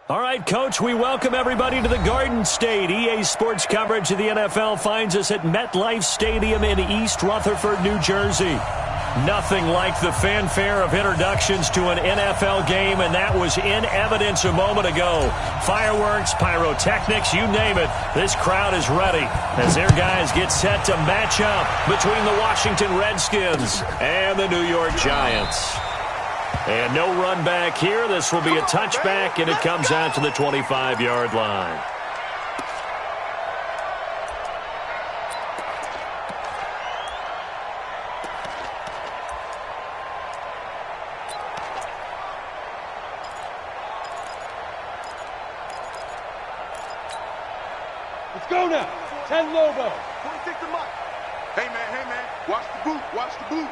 All right, Coach, we welcome everybody to the Garden State. EA Sports coverage of the NFL finds us at MetLife Stadium in East Rutherford, New Jersey. Nothing like the fanfare of introductions to an NFL game, and that was in evidence a moment ago. Fireworks, pyrotechnics, you name it. This crowd is ready as their guys get set to match up between the Washington Redskins and the New York Giants. And no run back here. This will be a touchback, and it comes out to the 25-yard line. Let's go now. 10 Lobo. Take the mic. Hey, man. Watch the boot. Watch the boot.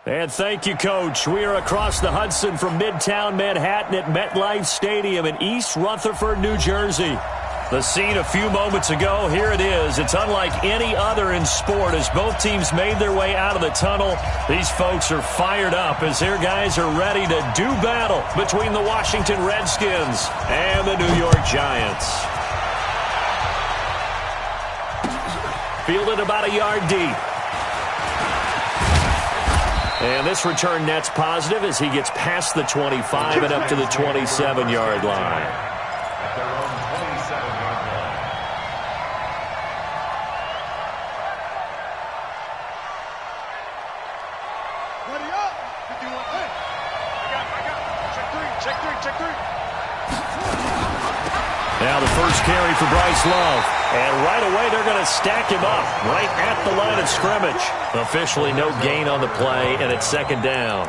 And thank you, Coach. We are across the Hudson from Midtown Manhattan at MetLife Stadium in East Rutherford, New Jersey. The scene a few moments ago, here it is. It's unlike any other in sport as both teams made their way out of the tunnel. These folks are fired up as their guys are ready to do battle between the Washington Redskins and the New York Giants. Fielded about a yard deep. And this return net's positive as he gets past the 25 and up to the 27-yard line. Ready up. 51. Hey. I got. Check three. Now the first carry for Bryce Love. And right away they're going to stack him up right at the line of scrimmage. Officially no gain on the play, and it's second down.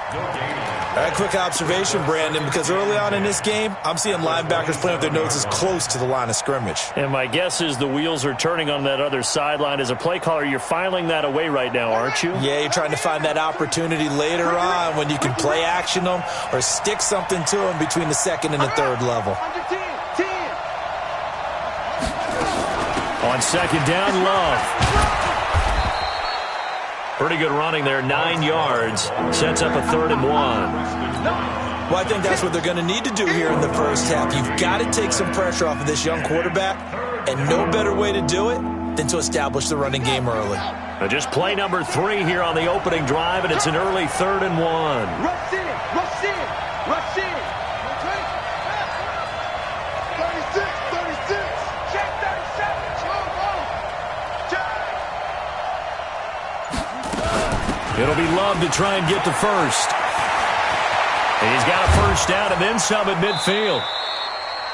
A quick observation, Brandon, because early on in this game, I'm seeing linebackers playing with their noses close to the line of scrimmage. And my guess is the wheels are turning on that other sideline. As a play caller, you're filing that away right now, aren't you? Yeah, you're trying to find that opportunity later on when you can play action them or stick something to them between the second and the third level. On second down, Love. Pretty good running there, 9 yards. Sets up a 3rd and 1. Well, I think that's what they're going to need to do here in the first half. You've got to take some pressure off of this young quarterback, and no better way to do it than to establish the running game early. Just play number 3 here on the opening drive, and it's an early 3rd and 1. Rush in, rush in, rush in. 36, 36. Check 37. It'll be Love to try and get the first. And he's got a first down and then some at midfield.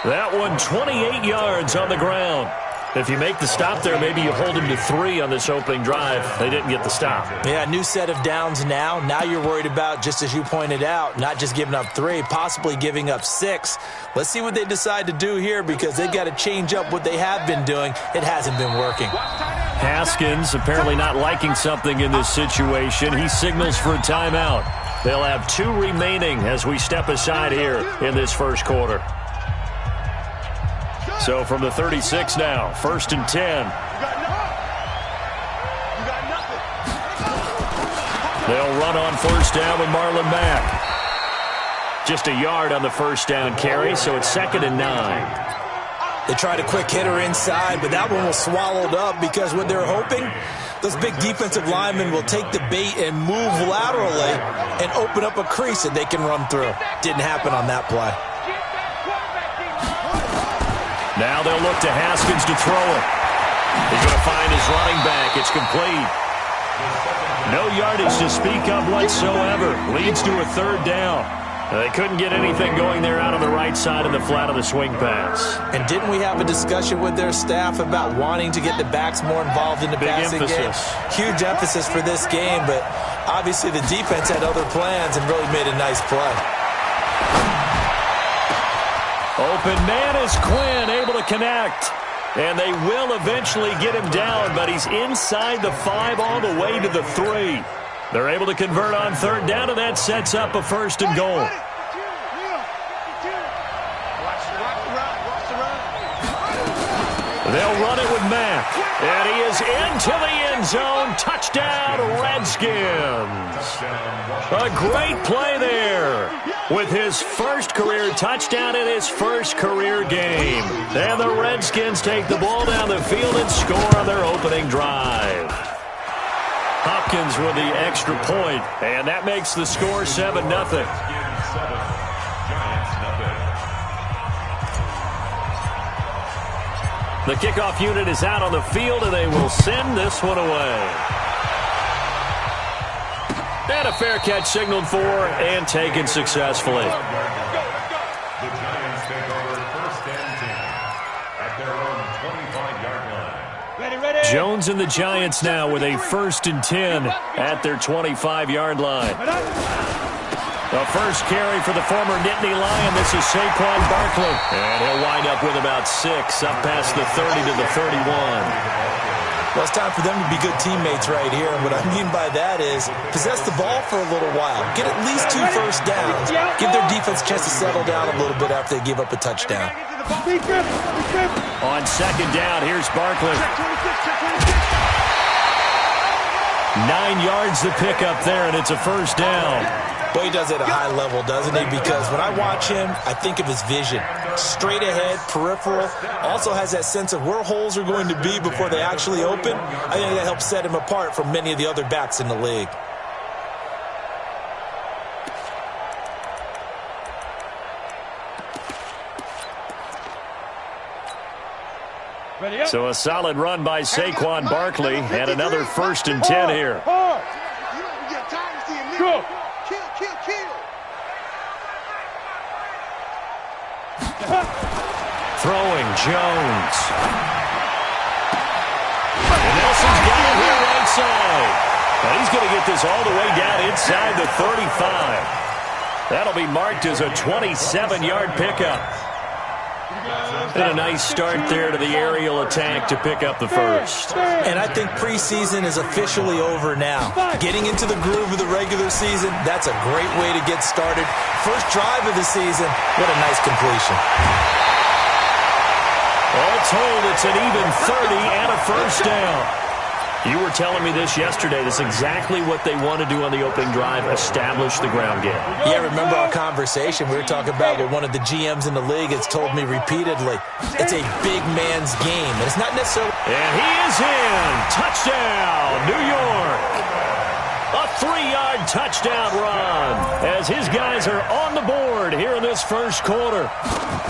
That one 28 yards on the ground. If you make the stop there, maybe you hold him to 3 on this opening drive. They didn't get the stop. Yeah, new set of downs now. Now you're worried about, just as you pointed out, not just giving up 3, possibly giving up 6. Let's see what they decide to do here because they've got to change up what they have been doing. It hasn't been working. Haskins apparently not liking something in this situation. He signals for a timeout. They'll have 2 remaining as we step aside here in this first quarter. So from the 36 now, 1st and 10. They'll run on first down with Marlon Mack. Just a yard on the first down carry, so it's 2nd and 9. They tried a quick hitter inside, but that one was swallowed up because what they're hoping, those big defensive linemen will take the bait and move laterally and open up a crease that they can run through. Didn't happen on that play. Now they'll look to Haskins to throw it. He's going to find his running back. It's complete. No yardage to speak of whatsoever. Leads to a 3rd down. They couldn't get anything going there out on the right side of the flat of the swing pass. And didn't we have a discussion with their staff about wanting to get the backs more involved in the passing game? Huge emphasis for this game, but obviously the defense had other plans and really made a nice play. Open man is Quinn, able to connect. And they will eventually get him down, but he's inside the 5 all the way to the 3. They're able to convert on 3rd down, and that sets up a 1st and goal. They'll run it with Mack. And he is into the end zone. Touchdown, Redskins. A great play there with his first career touchdown in his first career game. And the Redskins take the ball down the field and score on their opening drive. Hopkins with the extra point, and that makes the score 7-0. The kickoff unit is out on the field, and they will send this one away. And a fair catch signaled for and taken successfully. The Giants take over 1st and 10 at their own 25-yard line. Ready. Jones and the Giants now with a 1st and 10 at their 25-yard line. The first carry for the former Nittany Lion. This is Saquon Barkley. And he'll wind up with about 6 up past the 30 to the 31. Well, it's time for them to be good teammates right here. And what I mean by that is possess the ball for a little while. Get at least 2 first downs. Give their defense a chance to settle down a little bit after they give up a touchdown. On 2nd down, here's Barkley. 9 yards the pickup there, and it's a 1st down. Well, he does it at a high level, doesn't he? Because when I watch him, I think of his vision. Straight ahead, peripheral. Also has that sense of where holes are going to be before they actually open. I think that helps set him apart from many of the other backs in the league. So a solid run by Saquon Barkley and another 1st and 10 here. Go. Throwing Jones. And Nelson's got it here right side. And he's going to get this all the way down inside the 35. That'll be marked as a 27-yard pickup. And a nice start there to the aerial attack to pick up the first. And I think preseason is officially over now. Getting into the groove of the regular season, that's a great way to get started. First drive of the season, what a nice completion. All told, it's an even 30 and a first down. You were telling me this yesterday. That's exactly what they want to do on the opening drive, establish the ground game. Yeah, remember our conversation? We were talking about what one of the GMs in the league has told me repeatedly. It's a big man's game, and it's not necessarily... And he is in. Touchdown, New York. A 3-yard touchdown run as his guys are on the board here in this first quarter.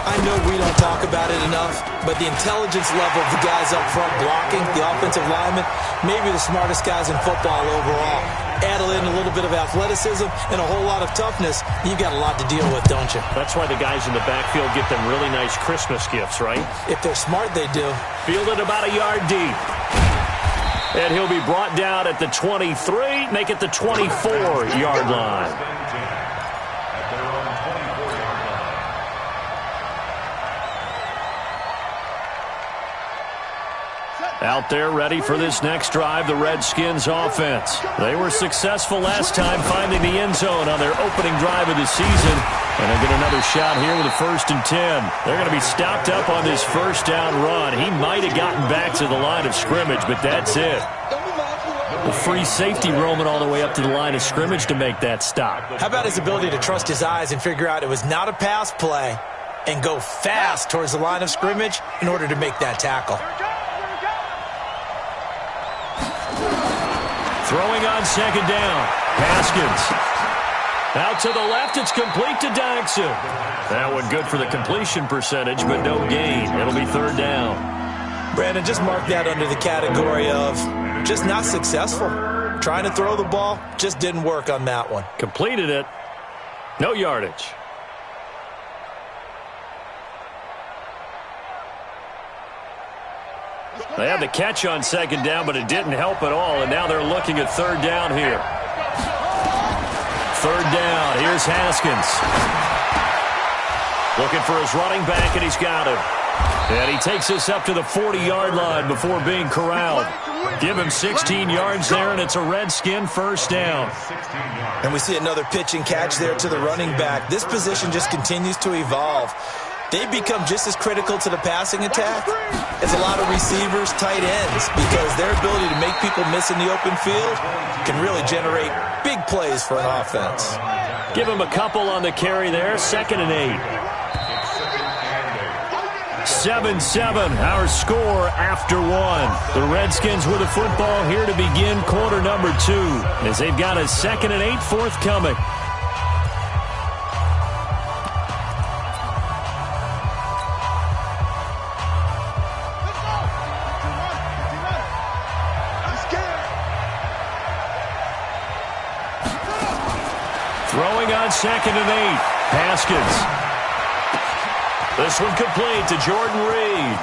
I know we don't talk about it enough, but the intelligence level of the guys up front blocking, the offensive linemen, maybe the smartest guys in football overall. Add in a little bit of athleticism and a whole lot of toughness, you've got a lot to deal with, don't you? That's why the guys in the backfield get them really nice Christmas gifts, right? If they're smart, they do. Fielded about a yard deep. And he'll be brought down at the 23, make it the 24-yard line. Out there ready for this next drive, the Redskins offense. They were successful last time finding the end zone on their opening drive of the season. And they'll get another shot here with a 1st and 10. They're going to be stopped up on this first down run. He might have gotten back to the line of scrimmage, but that's it. The free safety roaming all the way up to the line of scrimmage to make that stop. How about his ability to trust his eyes and figure out it was not a pass play and go fast towards the line of scrimmage in order to make that tackle? Throwing on 2nd down. Haskins. Out to the left. It's complete to Dyson. That one good for the completion percentage, but no gain. It'll be 3rd down. Brandon, just mark that under the category of just not successful. Trying to throw the ball, just didn't work on that one. Completed it. No yardage. They had the catch on 2nd down, but it didn't help at all, and now they're looking at 3rd down here. 3rd down. Here's Haskins. Looking for his running back, and he's got him. And he takes us up to the 40-yard line before being corralled. Give him 16 yards there, and it's a Redskin 1st down. And we see another pitch and catch there to the running back. This position just continues to evolve. They become just as critical to the passing attack as a lot of receivers, tight ends, because their ability to make people miss in the open field can really generate big plays for an offense. Give him a couple on the carry there, 2nd and 8. 7-7, our score after 1. The Redskins with the football here to begin quarter number 2, as they've got a 2nd and 8 forthcoming. Throwing on 2nd and 8. Haskins. This one complete to Jordan Reed.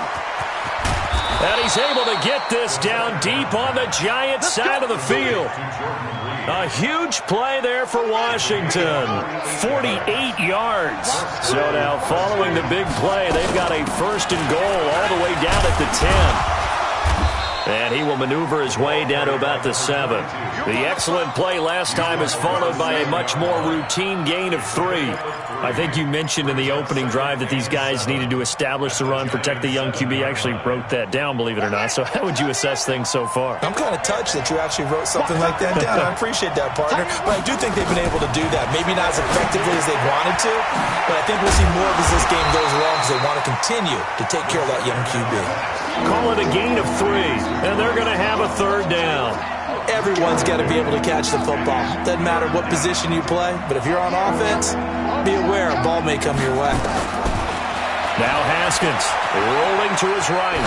And he's able to get this down deep on the Giants side of the field. A huge play there for Washington. 48 yards. So now following the big play, they've got a 1st and goal all the way down at the 10. And he will maneuver his way down to about the 7. The excellent play last time is followed by a much more routine gain of 3. I think you mentioned in the opening drive that these guys needed to establish the run, protect the young QB. I actually wrote that down, believe it or not. So how would you assess things so far? I'm kind of touched that you actually wrote something like that down. I appreciate that, partner. But I do think they've been able to do that. Maybe not as effectively as they wanted to, but I think we'll see more of as this game goes along because they want to continue to take care of that young QB. Call it a gain of 3, and they're going to have a 3rd down. Everyone's got to be able to catch the football. Doesn't matter what position you play, but if you're on offense, be aware a ball may come your way. Now Haskins rolling to his right.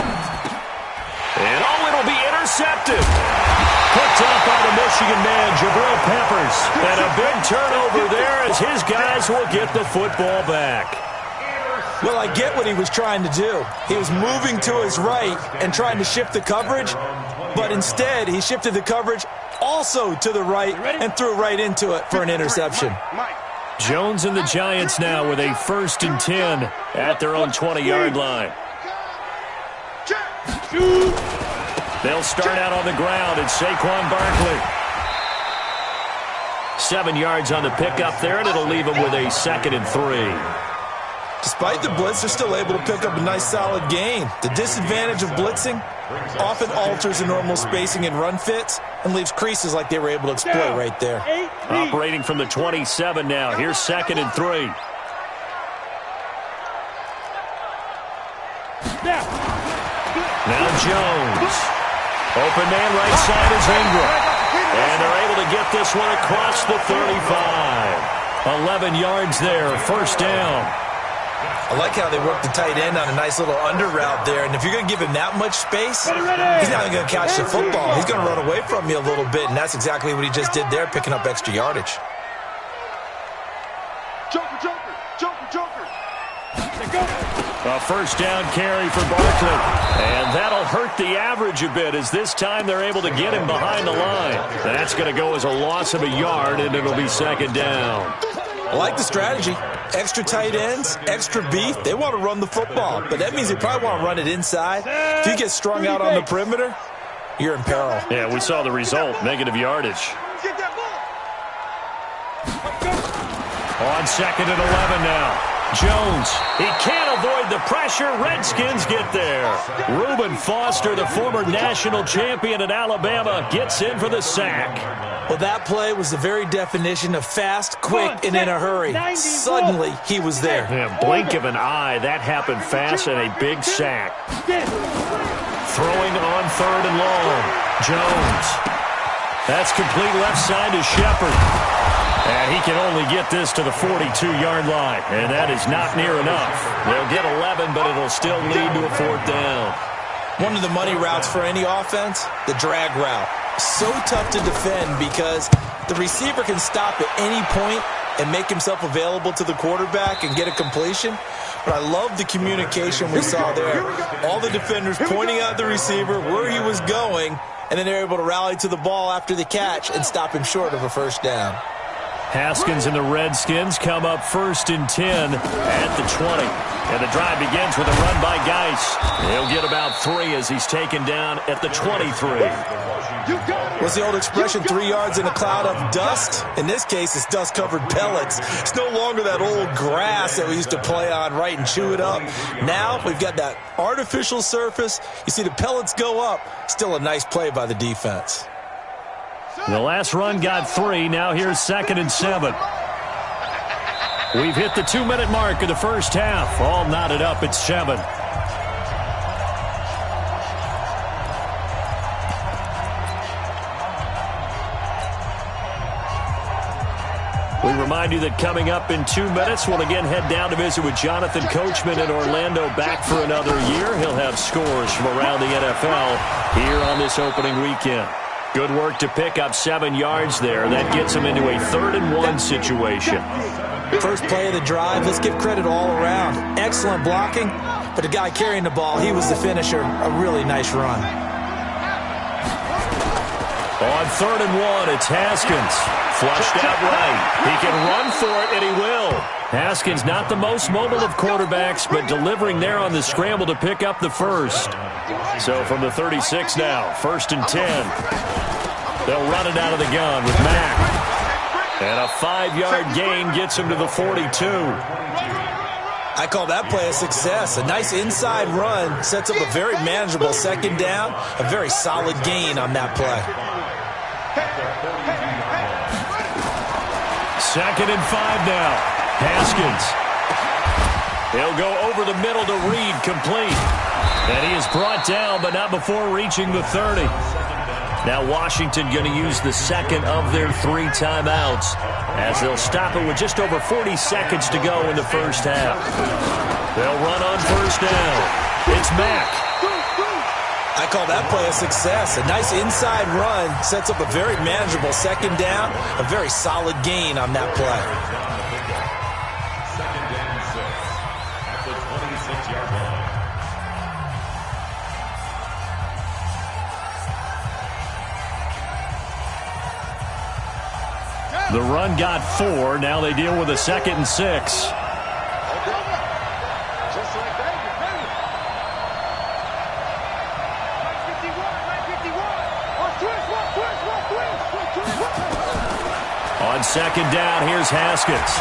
And it'll be intercepted. Picked up by the Michigan man, Jabril Peppers. And a big turnover there as his guys will get the football back. Well, I get what he was trying to do. He was moving to his right and trying to shift the coverage, but instead he shifted the coverage also to the right, and threw right into it for an interception. Jones and the Giants now with a 1st and 10 at their own 20-yard line. They'll start out on the ground. It's Saquon Barkley. 7 yards on the pickup there, and it'll leave them with a 2nd and 3. Despite the blitz, they're still able to pick up a nice solid gain. The disadvantage of blitzing often alters the normal spacing and run fits and leaves creases like they were able to exploit right there. Operating from the 27 now. Here's 2nd and 3. Now Jones. Open man right side is Ingram. And they're able to get this one across the 35. 11 yards there, 1st down. I like how they work the tight end on a nice little under route there. And if you're going to give him that much space, he's not even going to catch the football. He's going to run away from you a little bit, and that's exactly what he just did there, picking up extra yardage. Joker. A 1st down carry for Barkley. And that'll hurt the average a bit as this time they're able to get him behind the line. That's going to go as a loss of a yard, and it'll be 2nd down. I like the strategy. Extra tight ends, extra beef. They want to run the football, but that means they probably want to run it inside. If you get strung out on the perimeter, you're in peril. Yeah, we saw the result, negative yardage. On 2nd and 11 now. Jones, he can't avoid the pressure. Redskins get there. Reuben Foster, the former national champion at Alabama, gets in for the sack. Well, that play was the very definition of fast, quick, and in a hurry. Suddenly, he was there. Yeah, blink of an eye, that happened fast, and a big sack. Throwing on 3rd and long. Jones. That's complete left side to Shepard. And he can only get this to the 42-yard line, and that is not near enough. They'll get 11, but it'll still lead to a 4th down. One of the money routes for any offense, the drag route. So tough to defend because the receiver can stop at any point and make himself available to the quarterback and get a completion. But I love the communication we saw there. All the defenders pointing out the receiver, where he was going, and then they're able to rally to the ball after the catch and stop him short of a 1st down. Haskins and the Redskins come up 1st and 10 at the 20. And the drive begins with a run by Geis. He'll get about 3 as he's taken down at the 23. What's the old expression, 3 yards in a cloud of dust? In this case, it's dust-covered pellets. It's no longer that old grass that we used to play on, right, and chew it up. Now we've got that artificial surface. You see the pellets go up. Still a nice play by the defense. The last run got 3. Now here's 2nd and 7. We've hit the 2-minute mark of the 1st half. All knotted up at 7. We remind you that coming up in 2 minutes, we'll again head down to visit with Jonathan Coachman in Orlando, back for another year. He'll have scores from around the NFL here on this opening weekend. Good work to pick up 7 yards there. That gets him into a 3rd and 1 situation. First play of the drive, let's give credit all around. Excellent blocking, but the guy carrying the ball, he was the finisher. A really nice run. On 3rd and 1, it's Haskins. Flushed out right. He can run for it, and he will. Haskins not the most mobile of quarterbacks, but delivering there on the scramble to pick up the 1st. So from the 36 now, 1st and 10. They'll run it out of the gun with Mack. And a 5-yard gain gets him to the 42. I call that play a success. A nice inside run sets up a very manageable 2nd down. A very solid gain on that play. 2nd and 5 now. Haskins. He'll go over the middle to Reed, complete. And he is brought down, but not before reaching the 30. Now Washington going to use the 2nd of their 3 timeouts as they'll stop it with just over 40 seconds to go in the 1st half. They'll run on 1st down. It's Mack. I call that play a success. A nice inside run sets up a very manageable 2nd down. A very solid gain on that play. 2nd and 6 at the 26-yard line. The run got 4. Now they deal with a 2nd and 6. On 2nd down, here's Haskins.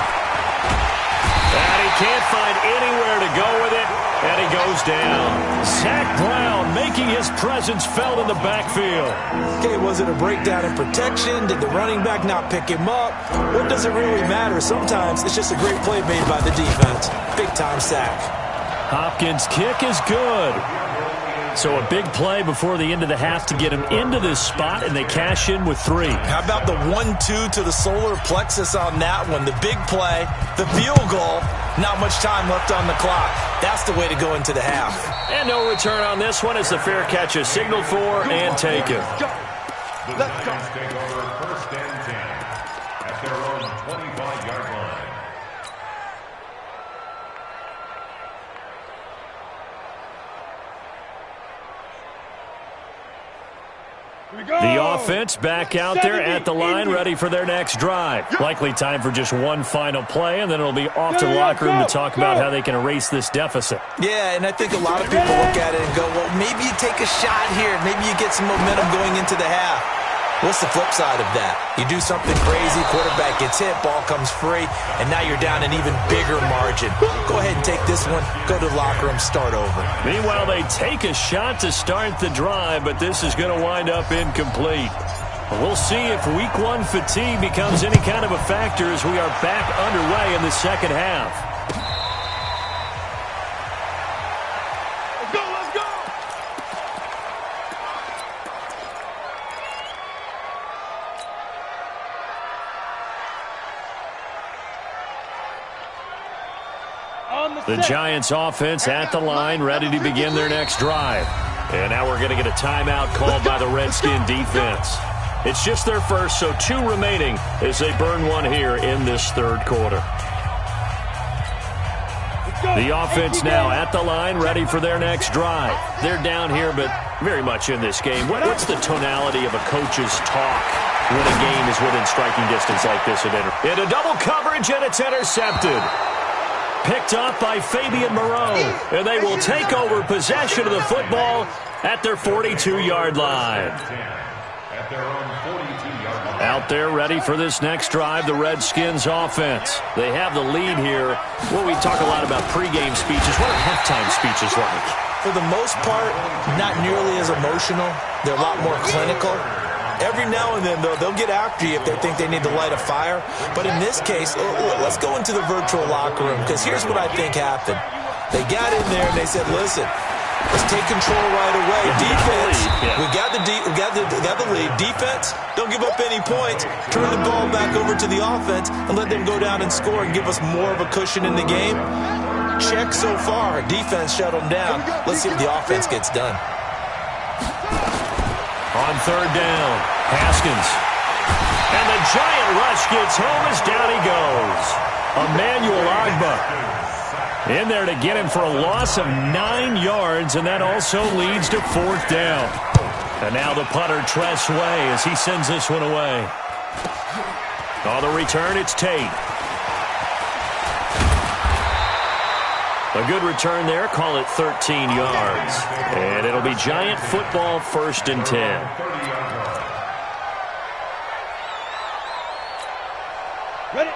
And he can't find anywhere to go with it, and he goes down. Zach Brown making his presence felt in the backfield. Okay, was it a breakdown in protection? Did the running back not pick him up? What does it really matter? Sometimes it's just a great play made by the defense. Big-time sack. Hopkins' kick is good. So a big play before the end of the half to get him into this spot, and they cash in with 3. How about the 1-2 to the solar plexus on that one? The big play, the field goal, not much time left on the clock. That's the way to go into the half. And no return on this one as the fair catch is signaled for and taken. The Giants take over 1st and 10 at their own 25-yard line. The offense back out there at the line, ready for their next drive. Likely time for just one final play, and then it'll be off to the locker room to talk about how they can erase this deficit. Yeah, and I think a lot of people look at it and go, well, maybe you take a shot here. Maybe you get some momentum going into the half. What's the flip side of that? You do something crazy, quarterback gets hit, ball comes free, and now you're down an even bigger margin. Go ahead and take this one, go to the locker room, start over. Meanwhile, they take a shot to start the drive, but this is going to wind up incomplete. We'll see if Week 1 fatigue becomes any kind of a factor as we are back underway in the second half. The Giants offense at the line, ready to begin their next drive. And now we're going to get a timeout called by the Redskin defense. It's just their first, so 2 remaining as they burn one here in this third quarter. The offense now at the line, ready for their next drive. They're down here, but very much in this game. What's the tonality of a coach's talk when a game is within striking distance like this? Into double coverage, and it's intercepted. Picked up by Fabian Moreau, and they will take over possession of the football at their 42-yard line. Out there ready for this next drive, the Redskins offense. They have the lead here. Well, we talk a lot about pregame speeches. What are halftime speeches like? For the most part, not nearly as emotional. They're a lot more clinical. Every now and then, though, they'll get after you if they think they need to light a fire. But in this case, let's go into the virtual locker room, because here's what I think happened. They got in there and they said, listen, let's take control right away. Defense, we got the lead. Defense, don't give up any points. Turn the ball back over to the offense and let them go down and score and give us more of a cushion in the game. Check so far. Defense shut them down. Let's see if the offense gets done. On 3rd down, Haskins. And the giant rush gets home as down he goes. Emmanuel Ogbah in there to get him for a loss of 9 yards, and that also leads to 4th down. And now the punter, Tress Way, as he sends this one away. On the return, it's Tate. A good return there. Call it 13 yards. And it'll be Giant football, 1st and 10.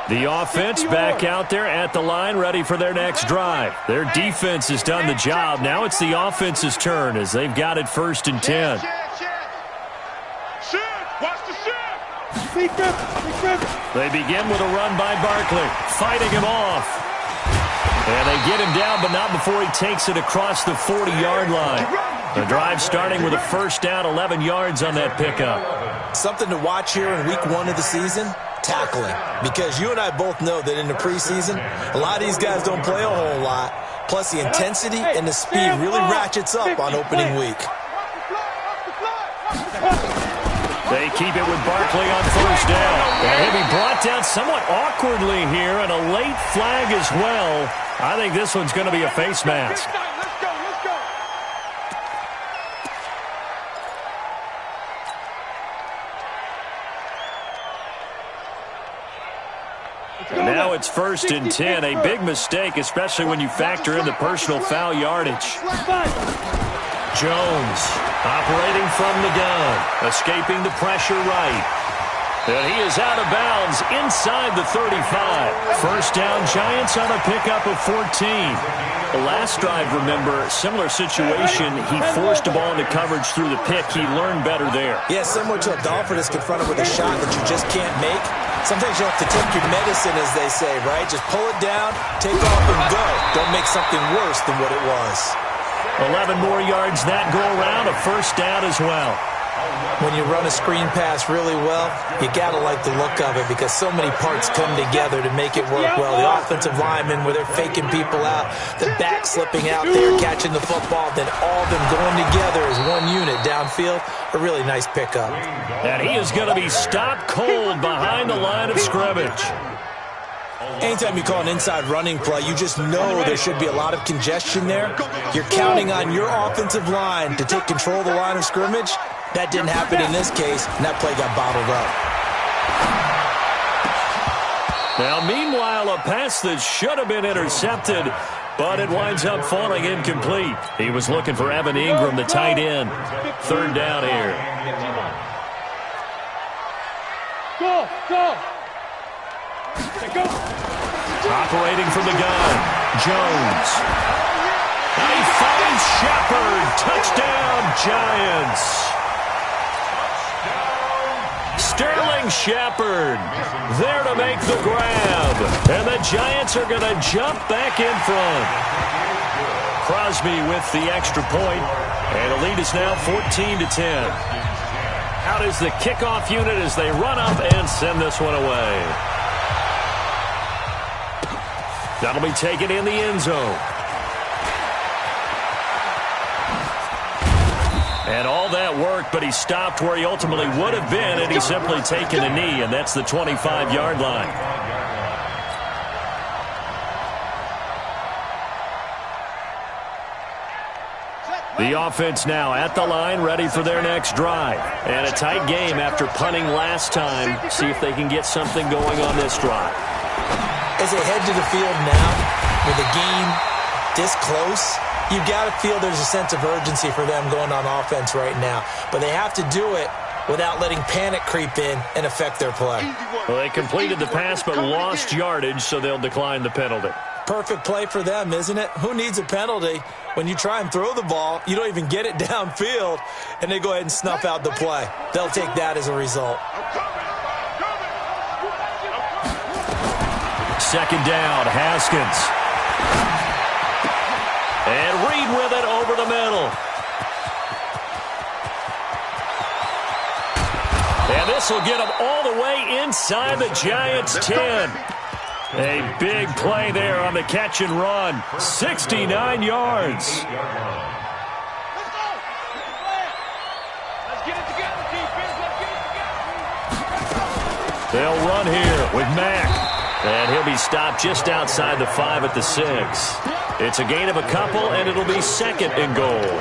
The offense back out there at the line, ready for their next drive. Their defense has done the job. Now it's the offense's turn as they've got it 1st and 10. Watch the shift. They begin with a run by Barkley, fighting him off. And they get him down, but not before he takes it across the 40-yard line. The drive starting with a 1st down, 11 yards on that pickup. Something to watch here in Week 1 of the season, tackling. Because you and I both know that in the preseason, a lot of these guys don't play a whole lot. Plus, the intensity and the speed really ratchets up on opening week. They keep it with Barkley on 1st down. And he'll be brought down somewhat awkwardly here, and a late flag as well. I think this one's going to be a face mask. it's 1st and 10. A big mistake, especially when you factor in the personal foul yardage. Jones operating from the gun, escaping the pressure right. And he is out of bounds inside the 35. First down, Giants on a pickup of 14. The last drive, remember, similar situation. He forced the ball into coverage through the pick. He learned better there. Yeah, similar to a golfer that's confronted with a shot that you just can't make. Sometimes you have to take your medicine, as they say, right? Just pull it down, take off, and go. Don't make something worse than what it was. 11 more yards that go around, a first down as well. When you run a screen pass really well, you got to like the look of it because so many parts come together to make it work well. The offensive linemen, where they're faking people out, the back slipping out there, catching the football, then all of them going together as one unit downfield. A really nice pickup. And he is going to be stopped cold behind the line of scrimmage. Anytime you call an inside running play, you just know there should be a lot of congestion there. You're counting on your offensive line to take control of the line of scrimmage. That didn't happen in this case, and that play got bottled up. Now, meanwhile, a pass that should have been intercepted, but it winds up falling incomplete. He was looking for Evan Ingram, the tight end. Third down here. Go. Operating from the gun, Jones. And he finds Shepard. Touchdown, Giants. Sterling Shepard there to make the grab. And the Giants are going to jump back in front. Crosby with the extra point. And the lead is now 14-10. Out is the kickoff unit as they run up and send this one away. That'll be taken in the end zone. And all that work, but he stopped where he ultimately would have been, and he's simply taken a knee, and that's the 25-yard line. The offense now at the line, ready for their next drive. And a tight game after punting last time. See if they can get something going on this drive. As they head to the field now, with the game this close, you've got to feel there's a sense of urgency for them going on offense right now. But they have to do it without letting panic creep in and affect their play. Well, they completed the pass but lost yardage, so they'll decline the penalty. Perfect play for them, isn't it? Who needs a penalty? When you try and throw the ball, you don't even get it downfield, and they go ahead and snuff out the play. They'll take that as a result. Second down, Haskins. And Reed with it over the middle. And this will get him all the way inside the Giants' 10. A big play there on the catch and run. 69 yards. They'll run here with Mack. And he'll be stopped just outside the 5 at the 6. It's a gain of a couple, and it'll be second and goal.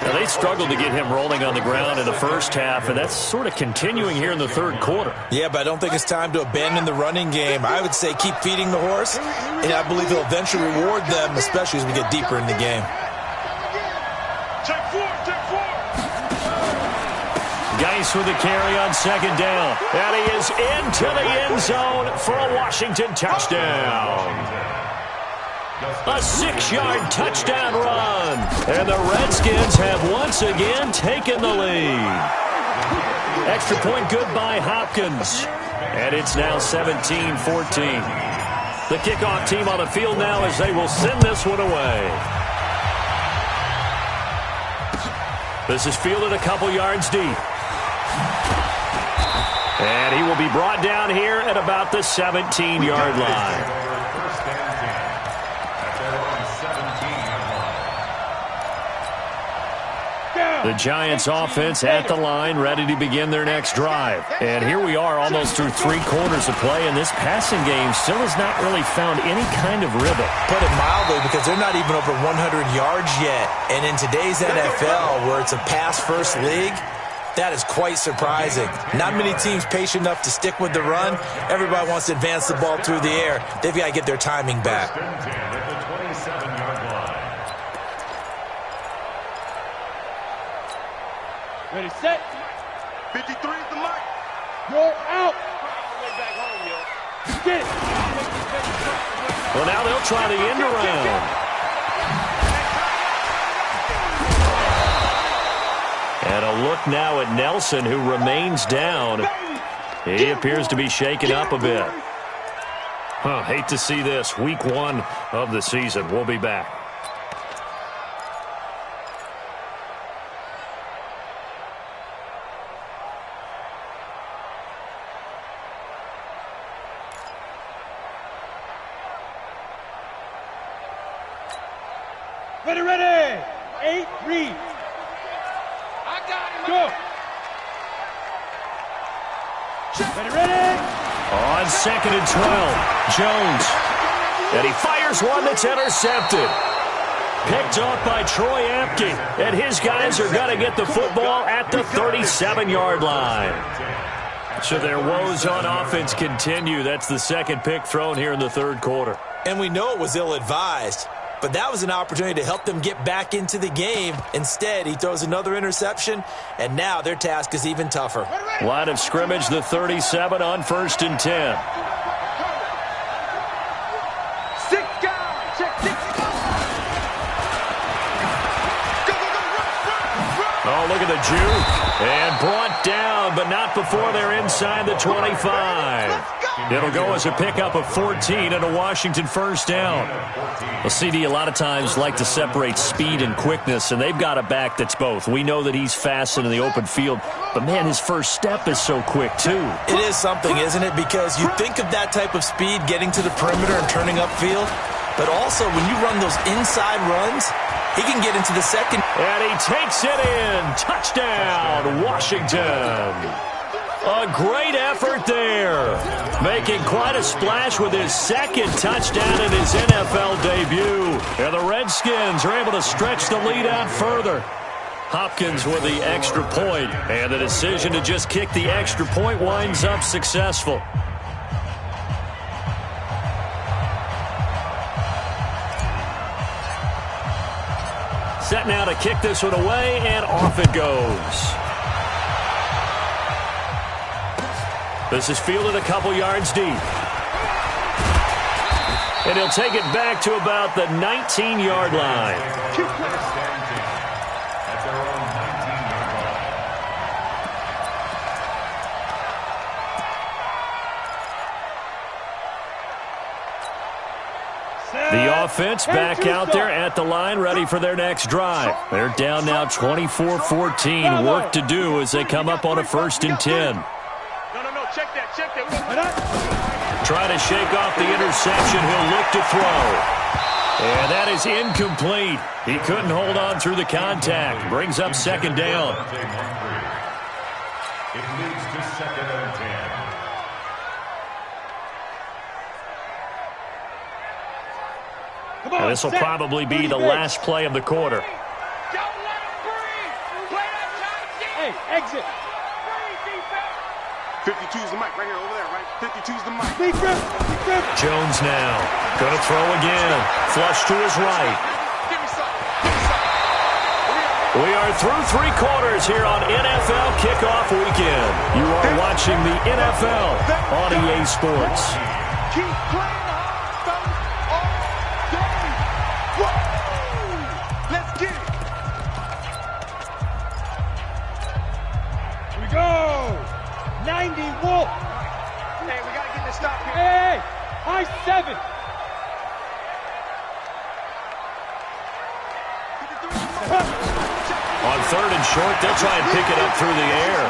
Now, they struggled to get him rolling on the ground in the first half, and that's sort of continuing here in the third quarter. Yeah, but I don't think it's time to abandon the running game. I would say keep feeding the horse, and I believe he'll eventually reward them, especially as we get deeper in the game. Take four. Geis with the carry on second down. And he is into the end zone for a Washington touchdown. A 6-yard touchdown run. And the Redskins have once again taken the lead. Extra point good by Hopkins. And it's now 17-14. The kickoff team on the field now as they will send this one away. This is fielded a couple yards deep. And he will be brought down here at about the 17-yard line. The Giants offense at the line, ready to begin their next drive. And here we are almost through 3 quarters of play, and this passing game still has not really found any kind of rhythm. Put it mildly, because they're not even over 100 yards yet. And in today's NFL, where it's a pass-first league, That is quite surprising. Not many teams patient enough to stick with the run. Everybody wants to advance the ball through the air. They've got to get their timing back. First and 10 at the 27-yard line. Ready, set. 53 is the mic. You're out. Get it. Well, now they'll try the end around. And a look now at Nelson, who remains down. He appears to be shaken up a bit. Hate to see this. Week 1 of the season. We'll be back. Ready, ready. 8, read. I got him. Go. Ready, ready. On 2nd and 12, Jones. And he fires one that's intercepted. Picked off by Troy Apke. And his guys are going to get the football at the 37-yard line. So their woes on offense continue. That's the second pick thrown here in the third quarter. And we know it was ill-advised. But that was an opportunity to help them get back into the game. Instead, he throws another interception, and now their task is even tougher. Line of scrimmage, the 37 on 1st and 10. 6 guys. Check 6. Oh, look at the juke. And brought down, but not before they're inside the 25. It'll go as a pickup of 14 and a Washington first down. Well, CD a lot of times like to separate speed and quickness, and they've got a back that's both. We know that he's fast in the open field, but, man, his first step is so quick, too. It is something, isn't it? Because you think of that type of speed getting to the perimeter and turning upfield, but also when you run those inside runs, he can get into the second. And he takes it in. Touchdown, Washington. A great effort there. Making quite a splash with his second touchdown in his NFL debut. And the Redskins are able to stretch the lead out further. Hopkins with the extra point, and the decision to just kick the extra point winds up successful. Set now to kick this one away, and off it goes. This is fielded a couple yards deep. And he'll take it back to about the 19-yard line. At their own 19-yard line. The offense back out there at the line, ready for their next drive. They're down now 24-14. Work to do as they come up on a 1st and 10. Check that. Try to shake off the interception. He'll look to throw. And that is incomplete. He couldn't hold on through the contact. Brings up 2nd down. It leads to 2nd and 10. And this will probably be the last play of the quarter. Hey, exit. 52 is the mic right here, over there, right? 52 is the mic. Big grip. Jones now. Going to throw again. Flush to his right. Give me some. We are through 3 quarters here on NFL Kickoff Weekend. You are watching the NFL on EA Sports. Keep playing hard, fellas, all day. Woo! Let's get it. Here we go. 90 Wolf. Hey, we got to get this stop here. Hey, high 7. On 3rd and short, they'll try and pick it up through the air.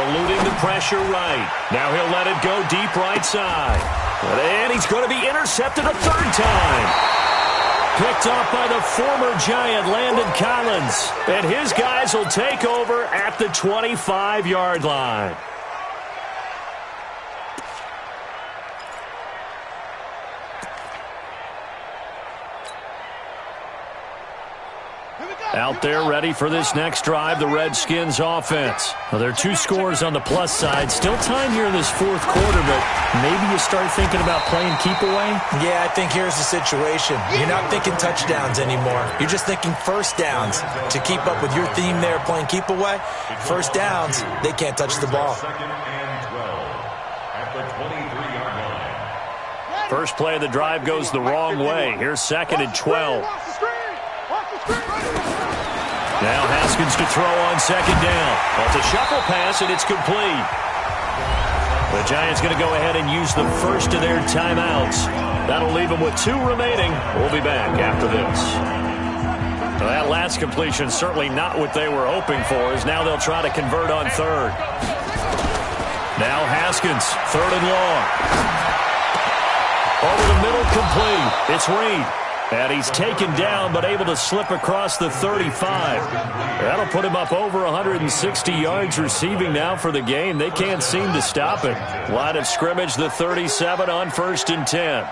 Eluding the pressure right. Now he'll let it go deep right side. And he's going to be intercepted a 3rd time. Picked off by the former Giant, Landon Collins. And his guys will take over at the 25-yard line. Out there ready for this next drive, the Redskins offense. Well, there are 2 scores on the plus side. Still time here in this fourth quarter, but maybe you start thinking about playing keep away? Yeah, I think here's the situation. You're not thinking touchdowns anymore. You're just thinking first downs. To keep up with your theme there, playing keep away, first downs, they can't touch the ball. First play of the drive goes the wrong way. Here's 2nd and 12. Now Haskins to throw on 2nd down. Well, it's a shuffle pass, and it's complete. The Giants going to go ahead and use the first of their timeouts. That'll leave them with 2 remaining. We'll be back after this. Well, that last completion certainly not what they were hoping for, as now they'll try to convert on 3rd. Now Haskins, 3rd and long. Over the middle, complete. It's Reed. And he's taken down, but able to slip across the 35. That'll put him up over 160 yards receiving now for the game. They can't seem to stop it. Line of scrimmage, the 37 on 1st and 10.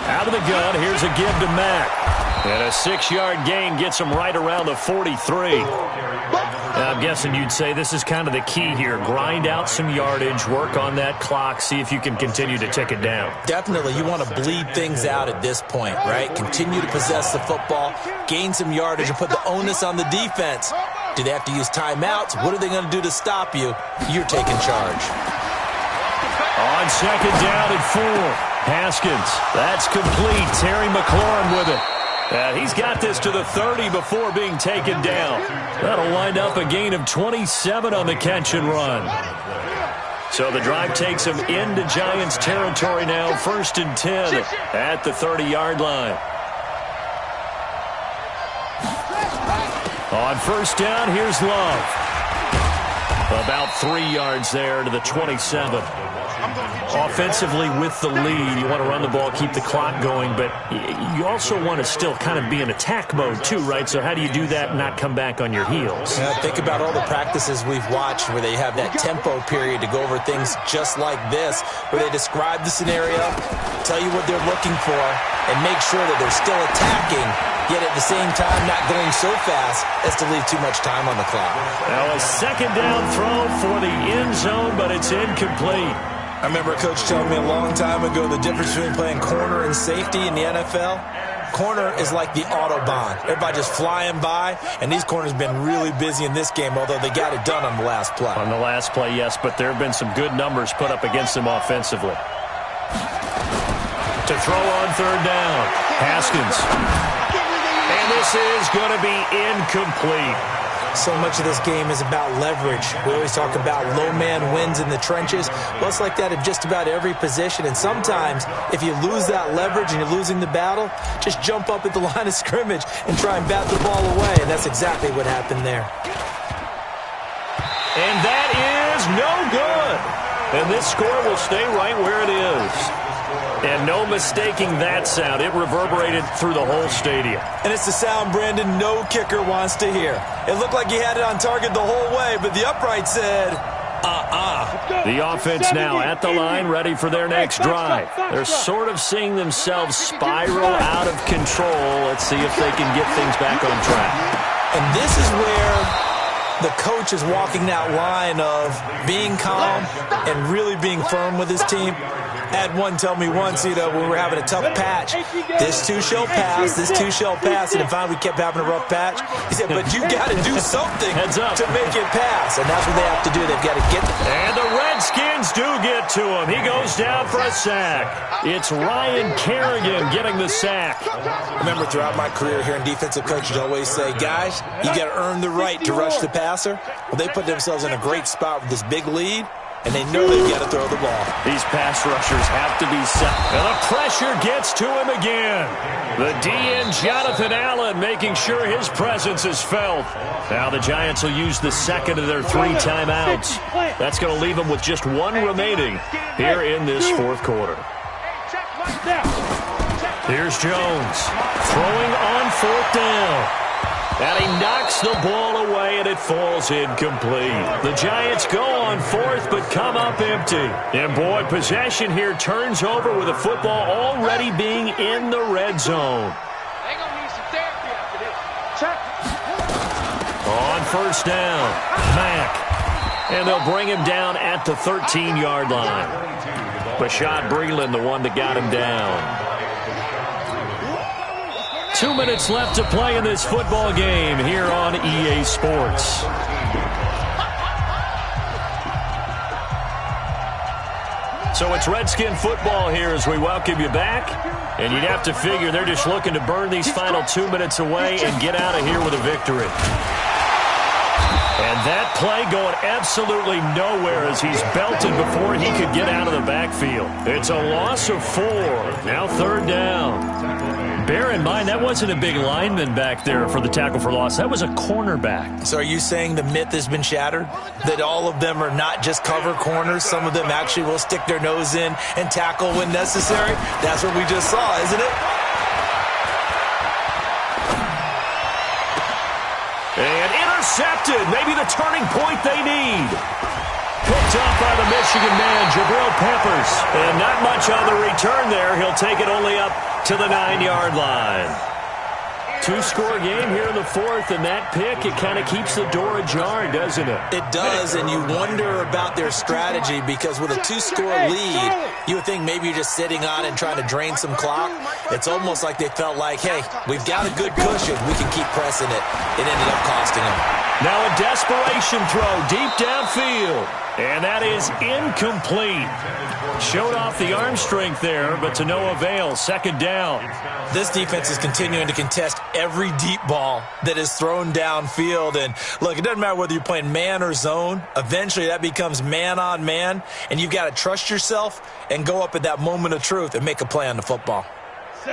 Out of the gun, here's a give to Mack. And a 6-yard gain gets him right around the 43. I'm guessing you'd say this is kind of the key here. Grind out some yardage, work on that clock, see if you can continue to tick it down. Definitely. You want to bleed things out at this point, right? Continue to possess the football, gain some yardage, and put the onus on the defense. Do they have to use timeouts? What are they going to do to stop you? You're taking charge. On 2nd down and 4. Haskins. That's complete. Terry McLaurin with it. And he's got this to the 30 before being taken down. That'll wind up a gain of 27 on the catch and run. So the drive takes him into Giants territory now. 1st and 10 at the 30-yard line. On 1st down, here's Love. About 3 yards there to the 27. Offensively with the lead, you want to run the ball, keep the clock going, but you also want to still kind of be in attack mode too, right? So how do you do that and not come back on your heels? Think about all the practices we've watched where they have that tempo period to go over things just like this, where they describe the scenario, tell you what they're looking for, and make sure that they're still attacking, yet at the same time not going so fast as to leave too much time on the clock. Now a 2nd down throw for the end zone, but it's incomplete. I remember a coach telling me a long time ago the difference between playing corner and safety in the NFL. Corner is like the Autobahn. Everybody just flying by, and these corners have been really busy in this game, although they got it done on the last play. On the last play, yes, but there have been some good numbers put up against them offensively. To throw on 3rd down, Haskins. And this is going to be incomplete. So much of this game is about leverage. We always talk about low man wins in the trenches. Well, it's like that in just about every position. And sometimes, if you lose that leverage and you're losing the battle, just jump up at the line of scrimmage and try and bat the ball away. And that's exactly what happened there. And that is no good. And this score will stay right where it is. And no mistaking that sound. It reverberated through the whole stadium. And it's the sound, Brandon, no kicker wants to hear. It looked like he had it on target the whole way, but the upright said, The offense now at the line, ready for their next drive. They're sort of seeing themselves spiral out of control. Let's see if they can get things back on track. And this is where the coach is walking that line of being calm and really being firm with his team. I had one tell me once, when we were having a tough patch, this too shall pass, this too shall pass, and finally we kept having a rough patch. He said, but you got to do something to make it pass, and that's what they have to do. They've got to get it. And the Redskins do get to him. He goes down for a sack. It's Ryan Kerrigan getting the sack. I remember throughout my career hearing defensive coaches always say, guys, you got to earn the right to rush the passer. Well, they put themselves in a great spot with this big lead, and they know they've got to throw the ball. These pass rushers have to be set. And the pressure gets to him again. The DN, Jonathan Allen, making sure his presence is felt. Now the Giants will use the 2nd of their 3 timeouts. That's going to leave them with just 1 remaining here in this 4th quarter. Here's Jones throwing on 4th down. And he knocks the ball away, and it falls incomplete. The Giants go on 4th, but come up empty. And, boy, possession here turns over with the football already being in the red zone. They're going to need some first down. Mack. And they'll bring him down at the 13-yard line. Bashaud Breeland, the one that got him down. 2 minutes left to play in this football game here on EA Sports. So it's Redskin football here as we welcome you back. And you'd have to figure they're just looking to burn these final 2 minutes away and get out of here with a victory. And that play going absolutely nowhere as he's belted before he could get out of the backfield. It's a loss of 4. Now third down. Bear in mind, that wasn't a big lineman back there for the tackle for loss. That was a cornerback. So are you saying the myth has been shattered? That all of them are not just cover corners? Some of them actually will stick their nose in and tackle when necessary? That's what we just saw, isn't it? And intercepted. Maybe the turning point they need. Picked up by the Michigan man, Jabril Peppers. And not much on the return there. He'll take it only up to the 9-yard line. 2-score game here in the fourth, and that pick, it kind of keeps the door ajar, doesn't it? It does, and you wonder about their strategy because with a 2-score lead, you would think maybe you're just sitting on and trying to drain some clock. It's almost like they felt like, hey, we've got a good cushion. We can keep pressing it. It ended up costing them. Now a desperation throw deep downfield. And that is incomplete. Showed off the arm strength there, but to no avail. Second down. This defense is continuing to contest every deep ball that is thrown downfield. And, look, it doesn't matter whether you're playing man or zone. Eventually that becomes man on man, and you've got to trust yourself and go up at that moment of truth and make a play on the football.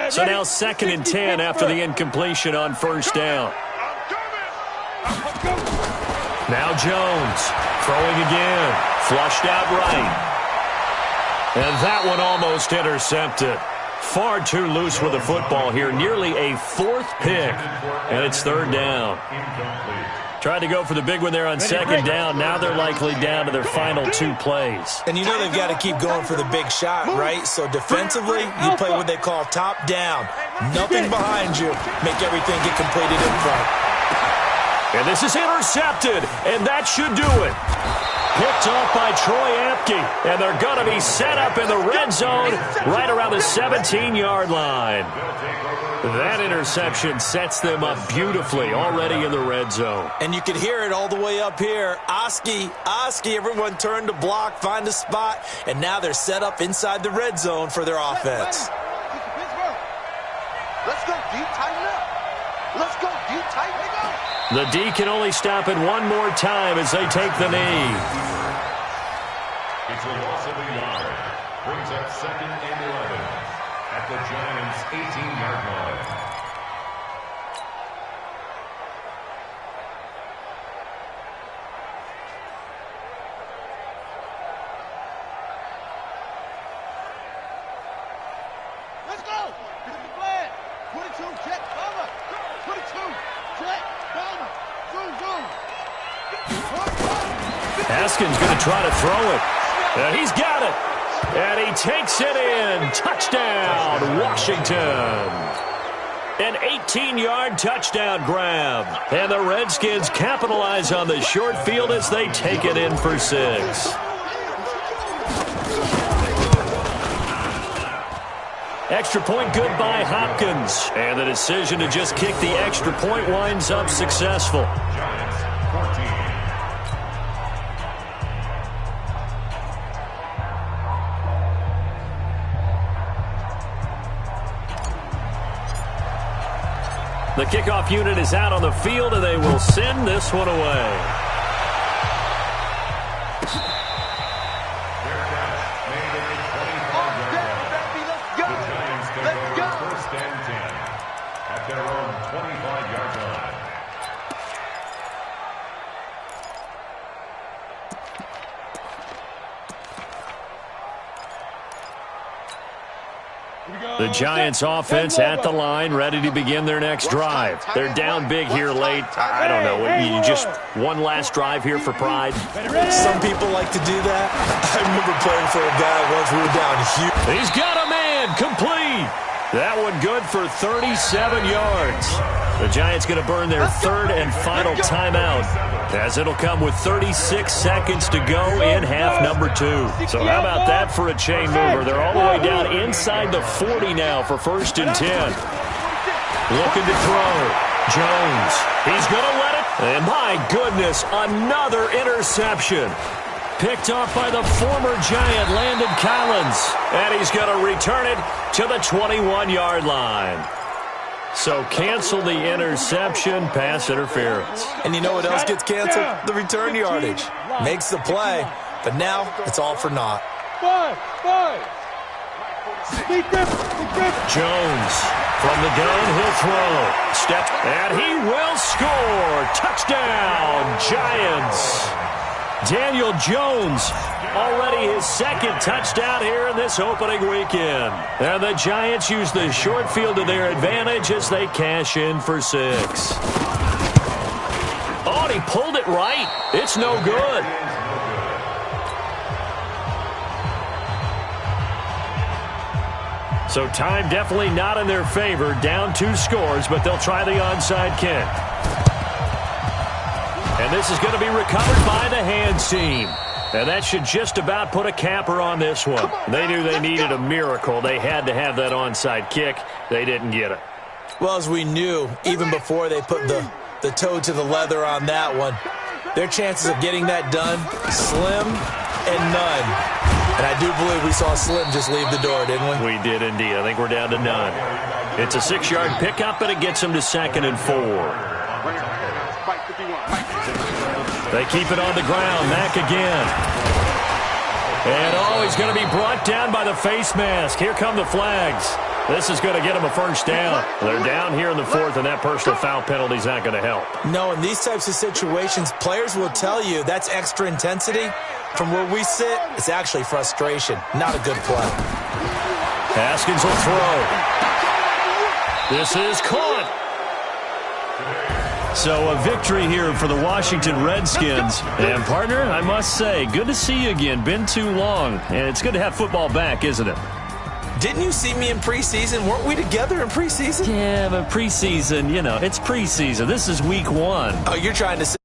So now 2nd and 10 after the incompletion on first down. Now Jones throwing again. Flushed out right. And that one almost intercepted. Far too loose with the football here. Nearly a 4th pick. And it's third down. Tried to go for the big one there on second down. Now they're likely down to their final 2 plays. And you know they've got to keep going for the big shot, right? So defensively, you play what they call top down. Nothing behind you. Make everything get completed in front. And this is intercepted, and that should do it. Picked off by Troy Apke, and they're going to be set up in the red zone right around the 17-yard line. That interception sets them up beautifully already in the red zone. And you can hear it all the way up here. Oski, everyone turned to block, find a spot, and now they're set up inside the red zone for their offense. Let's go deep, tighten up. Let's go deep, tighten up. The D can only stop it one more time as they take the knee. It's a loss of a yard. Brings up 2nd and 11 at the Giants' 18-yard line. Let's go. This is the plan. 22, check, cover. 22, check, cover. Zoom, zoom. Haskins going to try to throw it. And he's got it. And he takes it in. Touchdown, Washington. An 18-yard touchdown grab. And the Redskins capitalize on the short field as they take it in for 6. Extra point good by Hopkins. And the decision to just kick the extra point winds up successful. The kickoff unit is out on the field, and they will send this one away. The Giants offense at the line, ready to begin their next drive. They're down big here late. I don't know. You just one last drive here for pride. Some people like to do that. I remember playing for a guy once we were down huge. He's got a man complete. That one good for 37 yards. The Giants going to burn their third and final timeout, as it'll come with 36 seconds to go in half number 2. So how about that for a chain mover? They're all the way down inside the 40 now for 1st and 10. Looking to throw. Jones. He's going to let it. And my goodness, another interception. Picked off by the former Giant, Landon Collins. And he's going to return it to the 21-yard line. So cancel the interception, pass interference. And you know what else gets canceled? The return yardage. Makes the play, but now it's all for naught. Jones from the gun, he'll throw. Step, and he will score. Touchdown, Giants. Daniel Jones, already his 2nd touchdown here in this opening weekend. And the Giants use the short field to their advantage as they cash in for 6. Oh, and he pulled it right. It's no good. So time definitely not in their favor. Down 2 scores, but they'll try the onside kick. And this is going to be recovered by the hands team. And that should just about put a capper on this one. They knew they needed a miracle. They had to have that onside kick. They didn't get it. Well, as we knew, even before they put the toe to the leather on that one, their chances of getting that done, slim and none. And I do believe we saw Slim just leave the door, didn't we? We did indeed. I think we're down to none. It's a 6-yard pickup, and it gets them to 2nd and 4. They keep it on the ground. Mack again. And, he's going to be brought down by the face mask. Here come the flags. This is going to get them a 1st down. They're down here in the 4th, and that personal foul penalty is not going to help. No, in these types of situations, players will tell you that's extra intensity. From where we sit, it's actually frustration. Not a good play. Haskins will throw. This is caught. So a victory here for the Washington Redskins. And, partner, I must say, good to see you again. Been too long. And it's good to have football back, isn't it? Didn't you see me in preseason? Weren't we together in preseason? Yeah, but preseason, it's preseason. This is week 1. Oh, you're trying to say